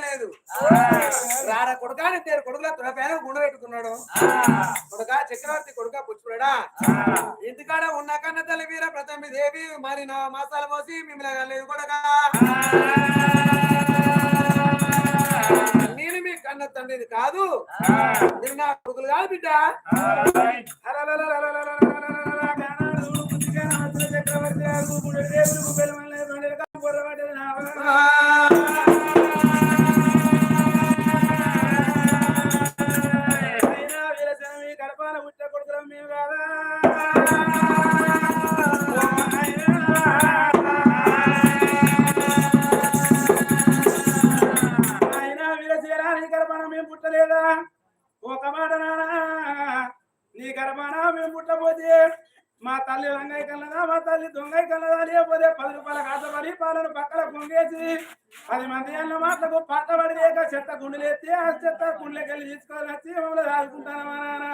లేదు రాడ కొడుకాని తేరు కొడుకుల తులపైన గుండ పెట్టుకున్నాడు కొడుక చక్రవర్తి కొడుక పుచ్చుకుడా ఇంటికాడ ఉన్న కన్న తల్లి వీర ప్రథమి దేవి మరి నా మాసాలు మోసి మిమ్మల్ని లేదు కొడక నేను మీ కన్న తండ్రిని కాదు మీరు నా కొడుకులు కాదు బిడ్డ గడపాల ముట్ట కొడుకులం మేము కాదా మేము పుట్టలేదా ఒక మాట నానా నీ గర్భాన మేము పుట్టపోతే మా తల్లి రంగాయి కన్నదా మా తల్లి దొంగయి కన్నదా లేకపోతే 10 రూపాయల కాసపడి పాలను పక్కన పొంగేసి 10 మంది అన్న మాటలకు పట్టబడి లేక చెత్త గుండెలు ఎత్తి ఆ చెత్త గుండెకెళ్ళి తీసుకొని వచ్చి మమ్మల్ని రాసుకుంటాను మా నాన్న